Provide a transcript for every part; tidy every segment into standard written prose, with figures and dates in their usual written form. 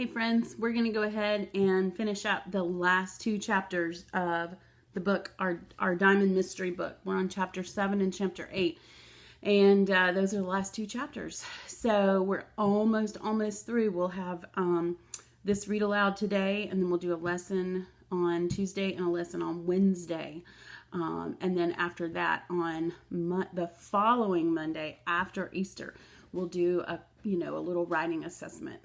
Hey friends, we're going to go ahead and finish up the last two chapters of the book, our Diamond Mystery book. We're on chapter 7 and chapter 8. And those are the last two chapters. So we're almost through. We'll have this read aloud today, and then we'll do a lesson on Tuesday and a lesson on Wednesday. And then after that, on the following Monday after Easter, we'll do a little writing assessment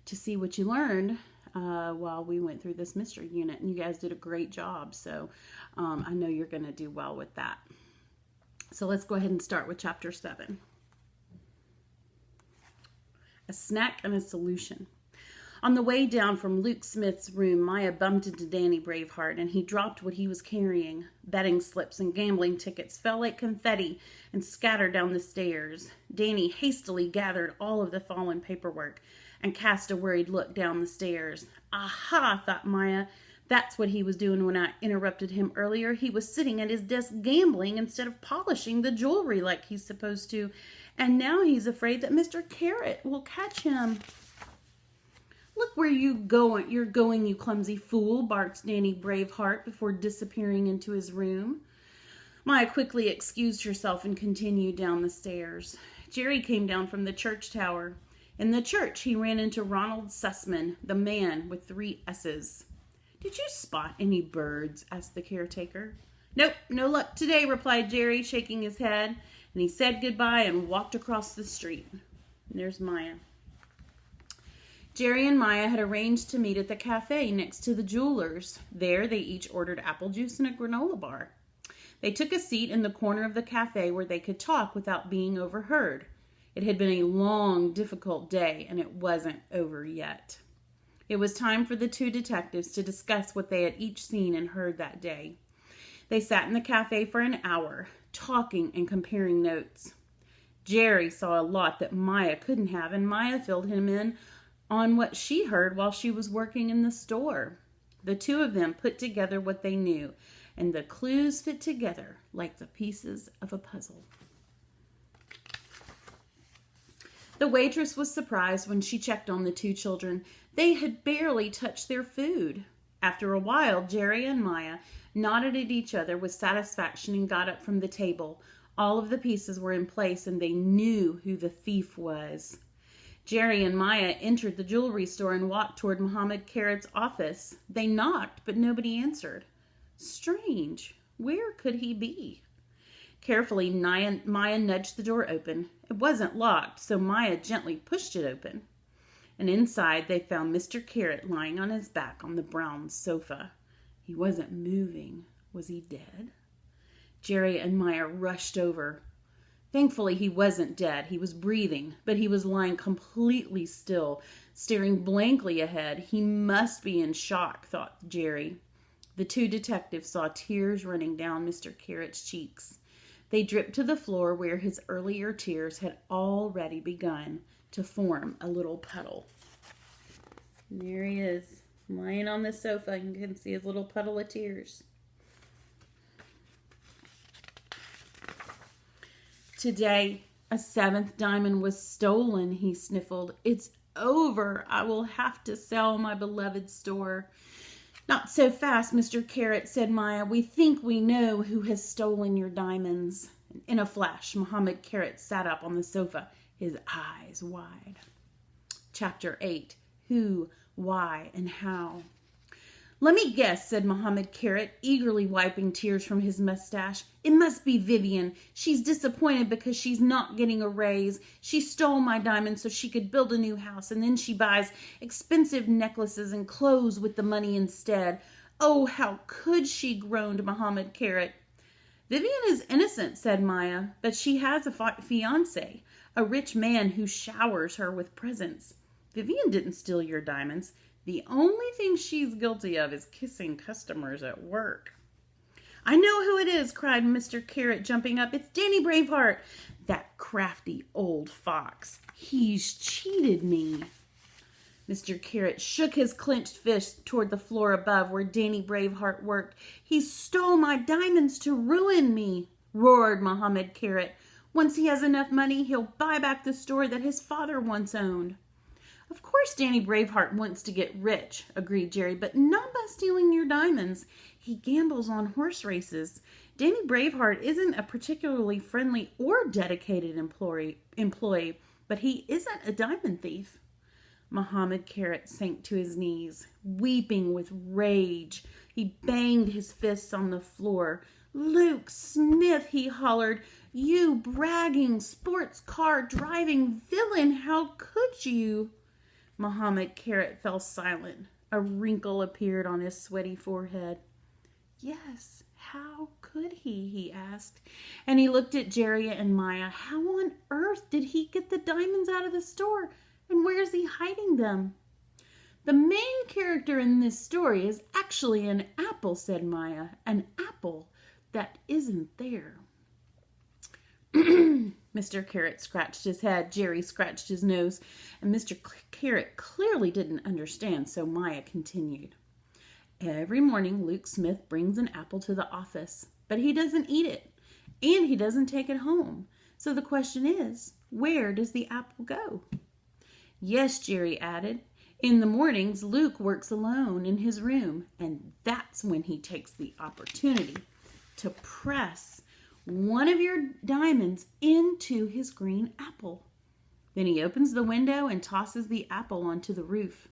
to see what you learned while we went through this mystery unit. And you guys did a great job, so I know you're going to do well with that. So let's go ahead and start with chapter 7. A snack and a solution. On the way down from Luke Smith's room, Maya bumped into Danny Braveheart, and he dropped what he was carrying. Betting slips and gambling tickets fell like confetti and scattered down the stairs. Danny hastily gathered all of the fallen paperwork and cast a worried look down the stairs. Aha, thought Maya. That's what he was doing when I interrupted him earlier. He was sitting at his desk gambling instead of polishing the jewelry like he's supposed to. And now he's afraid that Mr. Carrot will catch him. Look where you're going, you clumsy fool, barked Danny Braveheart before disappearing into his room. Maya quickly excused herself and continued down the stairs. Jerry came down from the church tower. In the church, he ran into Ronald Sussman, the man with 3 S's. Did you spot any birds? Asked the caretaker. Nope, no luck today, replied Jerry, shaking his head. And he said goodbye and walked across the street. And there's Maya. Jerry and Maya had arranged to meet at the cafe next to the jeweler's. There, they each ordered apple juice and a granola bar. They took a seat in the corner of the cafe where they could talk without being overheard. It had been a long, difficult day, and it wasn't over yet. It was time for the 2 detectives to discuss what they had each seen and heard that day. They sat in the cafe for an hour, talking and comparing notes. Jerry saw a lot that Maya couldn't have, and Maya filled him in on what she heard while she was working in the store. The 2 of them put together what they knew, and the clues fit together like the pieces of a puzzle. The waitress was surprised when she checked on the 2 children. They had barely touched their food. After a while, Jerry and Maya nodded at each other with satisfaction and got up from the table. All of the pieces were in place, and they knew who the thief was. Jerry and Maya entered the jewelry store and walked toward Muhammad Carrot's office. They knocked, but nobody answered. Strange. Where could he be? Carefully, Maya nudged the door open. It wasn't locked, so Maya gently pushed it open. And inside, they found Mr. Carrot lying on his back on the brown sofa. He wasn't moving. Was he dead? Jerry and Maya rushed over. Thankfully, he wasn't dead. He was breathing, but he was lying completely still, staring blankly ahead. He must be in shock, thought Jerry. The 2 detectives saw tears running down Mr. Carrot's cheeks. They dripped to the floor where his earlier tears had already begun to form a little puddle. And there he is, lying on the sofa. You can see his little puddle of tears. Today, a 7th diamond was stolen, he sniffled. It's over. I will have to sell my beloved store. Not so fast, Mr. Carrot, said Maya. We think we know who has stolen your diamonds. In a flash, Muhammad Carrot sat up on the sofa, his eyes wide. Chapter 8. Who, why, and how. Let me guess, said Muhammad Carrot, eagerly wiping tears from his mustache. It must be Vivian. She's disappointed because she's not getting a raise. She stole my diamonds so she could build a new house, and then she buys expensive necklaces and clothes with the money instead. Oh, how could she, groaned Muhammad Carrot. Vivian is innocent, said Maya, but she has a fiancé, a rich man who showers her with presents. Vivian didn't steal your diamonds. The only thing she's guilty of is kissing customers at work. I know who it is, cried Mr. Carrot, jumping up. It's Danny Braveheart, that crafty old fox. He's cheated me. Mr. Carrot shook his clenched fist toward the floor above where Danny Braveheart worked. He stole my diamonds to ruin me, roared Muhammad Carrot. Once he has enough money, he'll buy back the store that his father once owned. Of course Danny Braveheart wants to get rich, agreed Jerry, but not by stealing your diamonds. He gambles on horse races. Danny Braveheart isn't a particularly friendly or dedicated employee, but he isn't a diamond thief. Muhammad Carrot sank to his knees, weeping with rage. He banged his fists on the floor. Luke Smith, he hollered, you bragging sports car driving villain, how could you? Muhammad Carrot fell silent. A wrinkle appeared on his sweaty forehead. Yes, how could he asked. And he looked at Jerry and Maya. How on earth did he get the diamonds out of the store? And where is he hiding them? The main character in this story is actually an apple, said Maya. An apple that isn't there. Mr. Carrot scratched his head, Jerry scratched his nose, and Mr. Carrot clearly didn't understand, so Maya continued. Every morning, Luke Smith brings an apple to the office, but he doesn't eat it, and he doesn't take it home. So the question is, where does the apple go? Yes, Jerry added. In the mornings, Luke works alone in his room, and that's when he takes the opportunity to press one of your diamonds into his green apple. Then he opens the window and tosses the apple onto the roof.